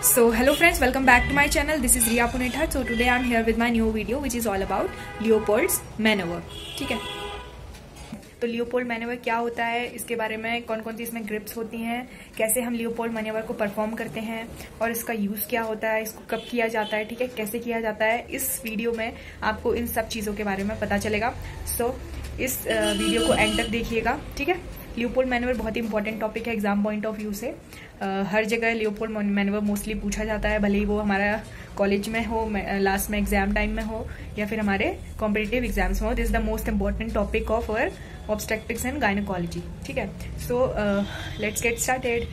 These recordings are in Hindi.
So hello friends, welcome back to my channel. This is Riya Punitha. So today I am here with my new video which is all about Leopold's maneuver. ठीक है, तो लियोपोल्ड मैनेवर क्या होता है, इसके बारे में कौन कौन सी इसमें ग्रिप्स होती हैं, कैसे हम लियोपोल्ड मैनेवर को परफॉर्म करते हैं और इसका यूज क्या होता है, इसको कब किया जाता है, ठीक है, कैसे किया जाता है, इस वीडियो में आपको इन सब चीज़ों के बारे में पता चलेगा। सो इस वीडियो को एंड तक देखिएगा, ठीक है। लियोपोल्ड मैनेवर बहुत ही इंपॉर्टेंट टॉपिक है एग्जाम पॉइंट ऑफ व्यू से। हर जगह लियोपोल्ड मैनेवर मोस्टली पूछा जाता है, भले ही वो हमारा कॉलेज में हो, लास्ट में एग्जाम टाइम में हो या फिर हमारे कॉम्पिटिटिव एग्जाम्स में हो। This is the most important topic of our obstetrics and gynaecology, ठीक है। So let's get started.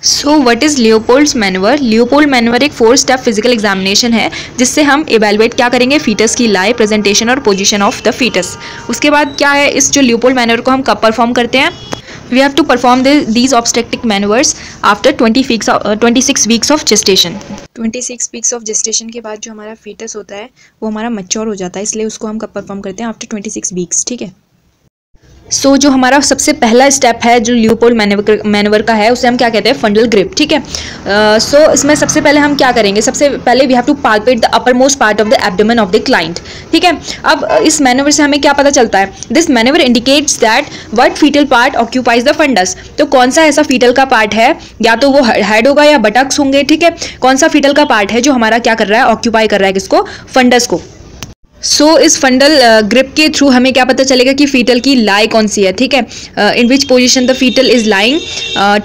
So what is Leopold's manoeuvre? Leopold manoeuvre एक 4 स्टेप फिजिकल एग्जामिनेशन है जिससे हम इवेलुएट क्या करेंगे, फीटस की लाई, प्रेजेंटेशन और पोजीशन ऑफ द फीटस। उसके बाद क्या है, इस जो लियोपोल्ड मैनेवर को हम कब परफॉर्म करते हैं? We have to perform these obstetric maneuvers after 26 weeks of gestation. 26 weeks of gestation के बाद जो हमारा फीटस होता है वो हमारा मैच्योर हो जाता है, इसलिए उसको हम कब परफॉर्म करते हैं? आफ्टर 26 वीक्स, ठीक है। सो जो हमारा सबसे पहला स्टेप है जो लियोपोल्ड मैनेवर का है उसे हम क्या कहते हैं? फंडल ग्रिप, ठीक है। सो इसमें सबसे पहले हम क्या करेंगे, सबसे पहले we have to palpate the upper most part of the abdomen of the client, ठीक है। अब इस मैनेवर से हमें क्या पता चलता है? This manoeuvre indicates that what foetal part occupies the fundus. तो कौन सा ऐसा फीटल का पार्ट है, या तो वो हेड होगा या बटक्स होंगे, ठीक है। कौन सा फीटल का पार्ट है जो हमारा क्या कर रहा है, ऑक्यूपाई कर रहा है किसको? फंडस को। सो इस फंडल ग्रिप के थ्रू हमें क्या पता चलेगा कि फीटल की लाई कौन सी है, ठीक है, in which position the fetal is lying,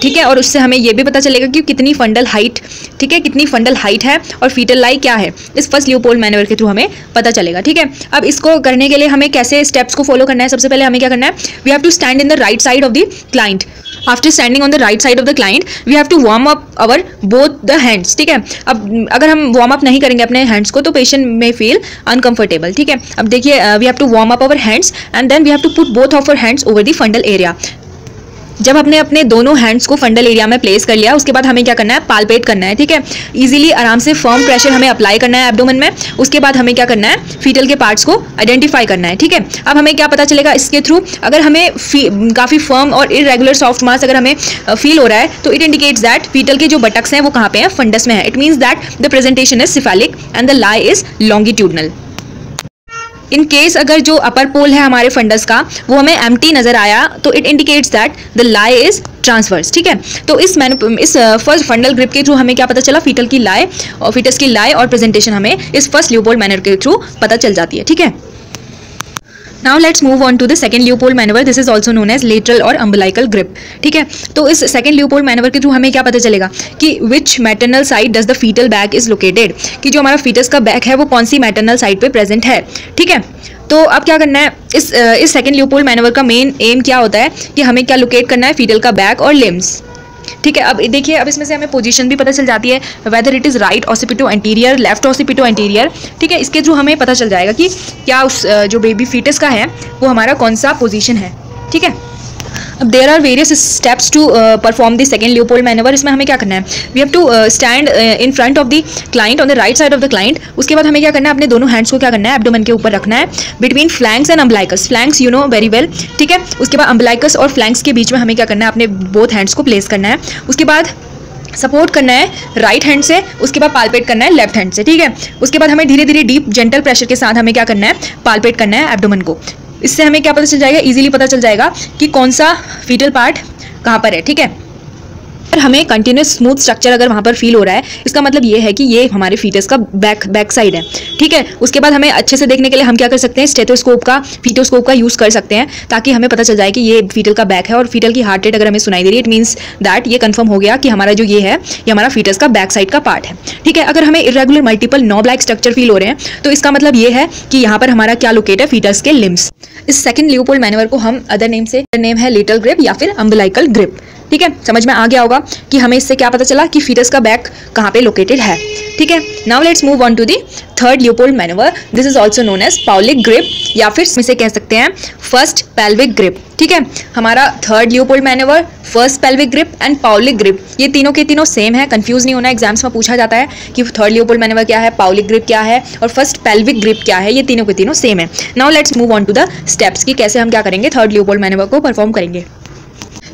ठीक है। और उससे हमें ये भी पता चलेगा कि कितनी फंडल हाइट, ठीक है, कितनी फंडल हाइट है और फीटल लाई क्या है, इस फर्स्ट लियोपोल्ड मैनेवर के थ्रू हमें पता चलेगा, ठीक है। अब इसको करने के लिए हमें कैसे स्टेप्स को फॉलो करना है? सबसे पहले हमें क्या करना है, we have to stand in the right side of the client. After standing on the right side of the client we have to warm up our both the hands, ठीक है। अब अगर हम वार्म अप नहीं करेंगे अपने हैंड्स को तो पेशेंट में फील अनकंफर्टेबल, ठीक है। अब देखिए, we have to warm up our hands and then we have to put both of our hands over the fundal area. जब हमने अपने दोनों हैंड्स को फंडल एरिया में प्लेस कर लिया, उसके बाद हमें क्या करना है? पाल्पेट करना है, ठीक है। इजीली आराम से फर्म प्रेशर हमें अप्लाई करना है एब्डोमेन में। उसके बाद हमें क्या करना है? फीटल के पार्ट्स को आइडेंटिफाई करना है, ठीक है। अब हमें क्या पता चलेगा इसके थ्रू? अगर हमें काफ़ी फर्म और इरेगुलर सॉफ्ट मास अगर हमें फील हो रहा है तो इट इंडिकेट्स दैट फीटल के जो बटक्स हैं वो कहाँ पे हैं? फंडस में है। It means that the presentation is cephalic and the lie is longitudinal. In case अगर जो अपर पोल है हमारे फंडस का वो हमें एम्प्टी नजर आया तो it indicates that the lie is transverse, ठीक है। तो इस फर्स्ट फंडल ग्रिप के थ्रू हमें क्या पता चला? फीटल की लाई और फीटस की लाई और प्रेजेंटेशन हमें इस फर्स्ट लियोपोल्ड मैनेवर के थ्रू पता चल जाती है, ठीक है। Now let's move on to the second Leopold maneuver. This is also known as lateral और umbilical grip, ठीक है। तो इस second Leopold maneuver के थ्रू हमें क्या पता चलेगा कि which maternal side does the fetal back is located, कि जो हमारा fetus का बैक है वो कौन सी maternal side पे present है, ठीक है। तो अब क्या करना है, इस सेकेंड लियोपोल्ड मैनेवर का मेन एम क्या होता है कि हमें क्या लोकेट करना है? फीटल का बैक और लिम्स, ठीक है। अब देखिए, अब इसमें से हमें पोजीशन भी पता चल जाती है, whether it is right occipito anterior, left occipito anterior, ठीक है। इसके थ्रू हमें पता चल जाएगा कि क्या उस जो बेबी फीटस का है वो हमारा कौन सा पोजीशन है, ठीक है। अब there are various steps to perform the second Leopold manoeuvre. इसमें हमें क्या करना है? We have to stand in front of the client on the right side of the client. उसके बाद हमें क्या करना है? अपने दोनों हैंड्स को क्या करना है? एब्डोमेन के ऊपर रखना है, between flanks and umbilicus. Flanks you know very well, ठीक है। उसके बाद अम्बलाइकस और फ्लैंक्स के बीच में हमें क्या करना है? अपने बोथ हैंड्स को प्लेस करना है। उसके बाद सपोर्ट करना है राइट हैंड से, उसके बाद पाल्पेट करना है लेफ्ट हैंड से, ठीक है। उसके बाद हमें धीरे धीरे डीप जेंटल प्रेशर के साथ हमें क्या करना है? पाल्पेट करना है एब्डोमेन को। इससे हमें क्या पता चल जाएगा? इजीली पता चल जाएगा कि कौन सा फीटल पार्ट कहाँ पर है, ठीक है। अगर हमें कंटिन्यूस स्मूथ स्ट्रक्चर अगर वहाँ पर फील हो रहा है, इसका मतलब ये है कि ये हमारे फीटस का बैक साइड है, ठीक है। उसके बाद हमें अच्छे से देखने के लिए हम क्या कर सकते हैं? स्टेथोस्कोप का, फीटोस्कोप का यूज़ कर सकते हैं ताकि हमें पता चल जाए कि ये फीटल का बैक है। और फीटल की हार्ट रेट अगर हमें सुनाई दे रही है, इट मीन्स दैट ये कंफर्म हो गया कि हमारा जो ये है ये हमारा फीटस का बैक साइड का पार्ट है, ठीक है। अगर हमें irregular multiple knob like structure feel हो रहे हैं तो इसका मतलब ये है कि यहाँ पर हमारा क्या लोकेट है? फीटस के लिम्स। इस सेकेंड लियोपोल्ड मैनेवर को हम अदर नेम है लेटरल ग्रिप या फिर अम्बलाइकल ग्रिप, ठीक है। समझ में आ गया होगा कि हमें इससे क्या पता चला कि फीटस का बैक कहाँ पे लोकेटेड है, ठीक है। Now let's move on to the third Leopold maneuver. This is also known as Pawlik grip या फिर इसे कह सकते हैं फर्स्ट पेल्विक ग्रिप, ठीक है। हमारा third Leopold maneuver, first pelvic grip and Pawlik grip, ये तीनों के तीनों सेम है। कंफ्यूज नहीं होना, एग्जाम्स में पूछा जाता है कि थर्ड लियोपोल्ड मैनेवर क्या है, पाउलिक ग्रिप क्या है और फर्स्ट पेल्विक ग्रिप क्या है। ये तीनों के तीनों सेम है। Now let's move on to the steps कि कैसे हम क्या करेंगे? थर्ड लियोपोल्ड मैनेवर को परफॉर्म करेंगे।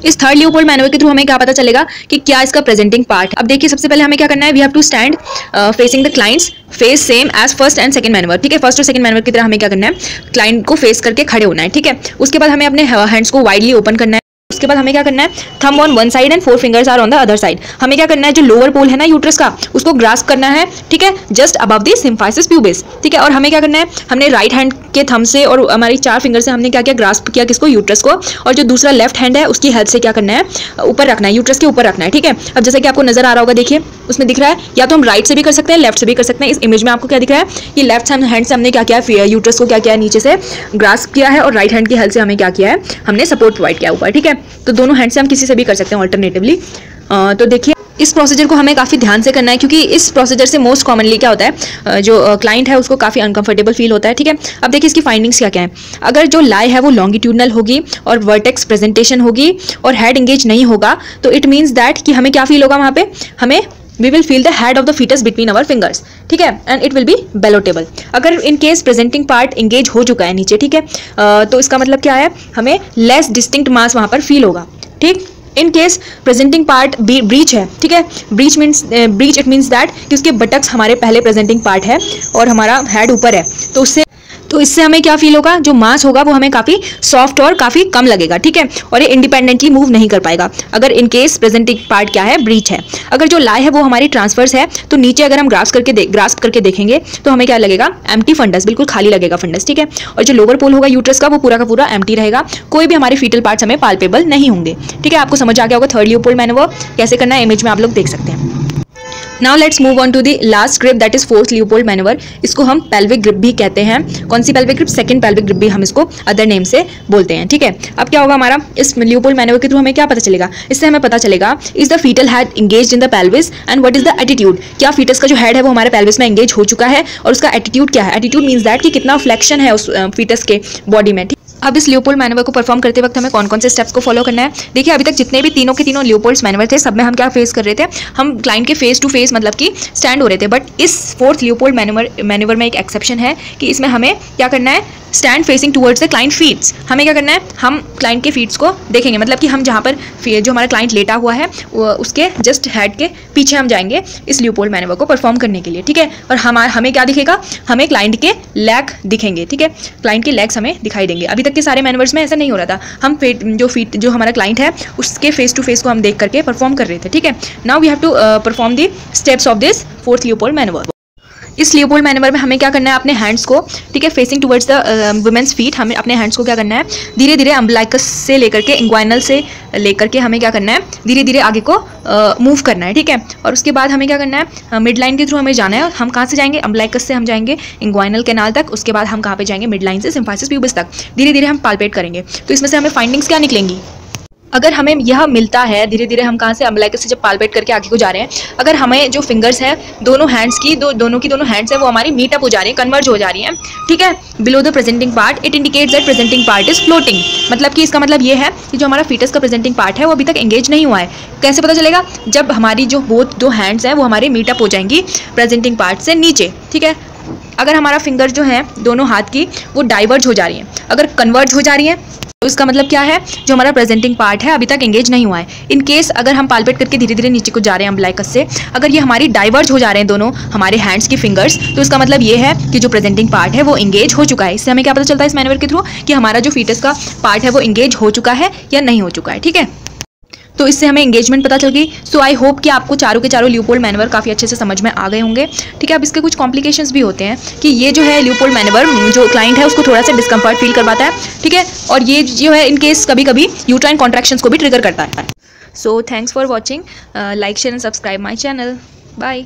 इस थर्ड लियोपोल्ड मैनोवर के थ्रू हमें क्या पता चलेगा कि क्या इसका प्रेजेंटिंग पार्ट है। अब देखिए सबसे पहले हमें क्या करना है, we have to stand facing the client's face same as first and second manoeuvre. ठीक है, फर्स्ट और सेकंड मैनोवर की तरह हमें क्या करना है, क्लाइंट को फेस करके खड़े होना है। ठीक है, उसके बाद हमें अपने हैंड्स को वाइडली ओपन करना है। उसके बाद हमें क्या करना है, thumb on one side and 4 fingers are on the other side. हमें क्या करना है, जो लोअर पोल है ना यूट्रस का, उसको ग्रास्प करना है। ठीक है, just above the symphysis pubis. ठीक है, और हमें क्या करना है, हमने राइट हैंड के थंब से और हमारी 4 फिंगर से हमने क्या किया, ग्रास्प किया किसको, यूट्रस को। और जो दूसरा लेफ्ट हैंड है उसकी हेल्प से क्या करना है, ऊपर रखना है, यूट्रस के ऊपर रखना है। ठीक है, अब जैसे कि आपको नजर आ रहा होगा, देखिए उसमें दिख रहा है, या तो हम राइट से भी कर सकते हैं, लेफ्ट से भी कर सकते हैं। इस इमेज में आपको क्या दिख रहा है कि लेफ्ट हैंड से हमने क्या किया है, यूट्रस को क्या किया है, नीचे से ग्रास्प किया है, और राइट हैंड की हेल्प से हमें क्या किया है, हमने सपोर्ट प्रोवाइड किया ऊपर। ठीक है, तो दोनों हैंड से हम किसी से भी कर सकते हैं ऑल्टरनेटिवली। तो देखिए इस प्रोसीजर को हमें काफ़ी ध्यान से करना है, क्योंकि इस प्रोसीजर से मोस्ट कॉमनली क्या होता है, जो क्लाइंट है उसको काफ़ी अनकंफर्टेबल फील होता है। ठीक है, अब देखिए इसकी फाइंडिंग्स क्या क्या है। अगर जो लाई है वो लॉन्गिट्यूडनल होगी और वर्टेक्स प्रेजेंटेशन होगी और हेड एंगेज नहीं होगा, तो इट मीन्स दैट कि हमें क्या फील होगा वहाँ पे, हमें we will feel the head of the fetus between our fingers। ठीक है, and it will be ballotable। अगर in case presenting part engage हो चुका है नीचे, ठीक है, तो इसका मतलब क्या है, हमें less distinct mass वहाँ पर फील होगा। ठीक, in case presenting part breach है, ठीक है, ब्रीच इट मीन्स दैट कि उसके बटक्स हमारे पहले प्रेजेंटिंग पार्ट है और हमारा हेड ऊपर है, तो इससे हमें क्या फील होगा, जो मास होगा वो हमें काफ़ी सॉफ्ट और काफ़ी कम लगेगा। ठीक है, और ये इंडिपेंडेंटली मूव नहीं कर पाएगा अगर इन केस प्रेजेंटिंग पार्ट क्या है, ब्रीच है। अगर जो लाई है वो हमारी ट्रांसफर्स है, तो नीचे अगर हम ग्रास्प करके देखेंगे तो हमें क्या लगेगा, एम्प्टी फंडस, बिल्कुल खाली लगेगा फंडस। ठीक है, और जो लोअर पोल होगा यूट्रस का वो पूरा का पूरा एम्प्टी रहेगा, कोई भी हमारे फीटल पार्ट्स हमें पाल्पेबल नहीं होंगे। ठीक है, आपको समझ आ गया होगा थर्ड लियोपोल्ड मैनोवर कैसे करना है, इमेज में आप लोग देख सकते हैं। Now let's move on to the last grip, that is fourth Leopold maneuver. इसको हम पेल्विक ग्रिप भी कहते हैं। कौन सी pelvic grip, second pelvic grip भी हम इसको अदर नेम से बोलते हैं। ठीक है, अब क्या होगा हमारा, इस लियोपोल्ड मैनोवर के थ्रू हमें क्या पता चलेगा, इससे हमें पता चलेगा is the foetal head engaged in the pelvis and what is the attitude. क्या फीटस का जो हेड है वो हमारे पेल्विस में एंगेज हो चुका है और उसका एटीट्यूड क्या है। एटीट्यूड मीन्स दैट कि कितना फ्लेक्शन है उस फीटस के बॉडी में। अब इस लियोपोल्ड मैनोवर को परफॉर्म करते वक्त हमें कौन कौन से स्टेप्स को फॉलो करना है। देखिए अभी तक जितने भी तीनों के तीनों लियोपोल्ड मैनोवर थे, सब में हम क्या फेस कर रहे थे, हम क्लाइंट के फेस टू फेस मतलब कि स्टैंड हो रहे थे। बट इस फोर्थ लियोपोल्ड मैनोवर में एक एक्सेप्शन है कि इसमें हमें क्या करना है, stand facing towards the client feet. हमें क्या करना है, हम क्लाइंट के फीट्स को देखेंगे, मतलब कि हम जहाँ पर जो हमारा क्लाइंट लेटा हुआ है उसके जस्ट हेड के पीछे हम जाएंगे इस लियोपोल्ड मैनोवर को परफॉर्म करने के लिए। ठीक है, और हमें क्या दिखेगा, हमें क्लाइंट के लेग दिखेंगे। ठीक है, क्लाइंट के लेग्स हमें दिखाई देंगे। अभी तक के सारे मैनोवर्स में ऐसा नहीं हो रहा था, हम जो हमारा क्लाइंट है उसके फेस टू फेस को हम देख करके परफॉर्म कर रहे थे। ठीक है, now we have to perform the steps of this fourth Leopold manoeuvre. इस लियोपोल्ड मैनोवर में हमें क्या करना है, अपने हैंड्स को, ठीक है, facing towards the women's feet, हमें अपने हैंड्स को क्या करना है, धीरे धीरे अम्बलाइकस से लेकर के इंग्वाइनल से लेकर के हमें क्या करना है, धीरे धीरे आगे को मूव करना है। ठीक है, और उसके बाद हमें क्या करना है, मिड लाइन के थ्रू हमें जाना है। हम कहाँ से जाएंगे, अम्बलाइकस से हम जाएंगे इंग्वाइनल कैनाल तक, उसके बाद हम कहाँ पे जाएंगे, मिड लाइन से सिम्फाइसिस प्यूबिस तक धीरे धीरे हम पाल्पेट करेंगे। तो इसमें से हमें फाइंडिंग्स क्या निकलेंगी, अगर हमें यह मिलता है धीरे धीरे हम कहाँ से, अम्बलाइकस से जब पाल्पेट करके आगे को जा रहे हैं, अगर हमें जो फिंगर्स हैं दोनों हैंड्स की, दोनों हैंड्स हैं वो हमारी मीट अप हो जा रही है, कन्वर्ज हो जा रही हैं। ठीक है, below the presenting part it indicates that presenting part is floating. मतलब कि इसका मतलब ये है कि जो हमारा फीटस का प्रेजेंटिंग पार्ट है वो अभी तक एंगेज नहीं हुआ है। कैसे पता चलेगा, जब हमारी जो बोथ दो हैंड्स हैं वो हमारे मीट अप हो जाएंगी प्रेजेंटिंग पार्ट से नीचे। ठीक है, अगर हमारा फिंगर जो है दोनों हाथ की वो डाइवर्ज हो जा रही है, अगर कन्वर्ज हो जा रही है, तो इसका मतलब क्या है, जो हमारा प्रेजेंटिंग पार्ट है अभी तक एंगेज नहीं हुआ है। इन केस अगर हम पाल्पेट करके धीरे धीरे नीचे को जा रहे हैं अम्बलाइकस से, अगर ये हमारी डाइवर्ज हो जा रहे हैं दोनों हमारे हैंड्स की फिंगर्स, तो इसका मतलब ये है कि जो प्रेजेंटिंग पार्ट है वो एंगेज हो चुका है। इससे हमें क्या पता चलता है इस मैनोवर के थ्रू कि हमारा जो फीटस का पार्ट है वो एंगेज हो चुका है या नहीं हो चुका है। ठीक है, तो इससे हमें एंगेजमेंट पता चल गई। सो आई होप कि आपको चारों के चारों लियोपोल्ड मैनोवर काफ़ी अच्छे से समझ में आ गए होंगे। ठीक है, अब इसके कुछ कॉम्प्लिकेशंस भी होते हैं कि ये जो है लियोपोल्ड मैनोवर जो क्लाइंट है उसको थोड़ा सा डिस्कम्फर्ट फील करवाता है। ठीक है, और ये जो है इन केस कभी कभी यूट्राइन कॉन्ट्रैक्शंस को भी ट्रिगर करता है। So thanks for watching, like share and subscribe my channel. Bye.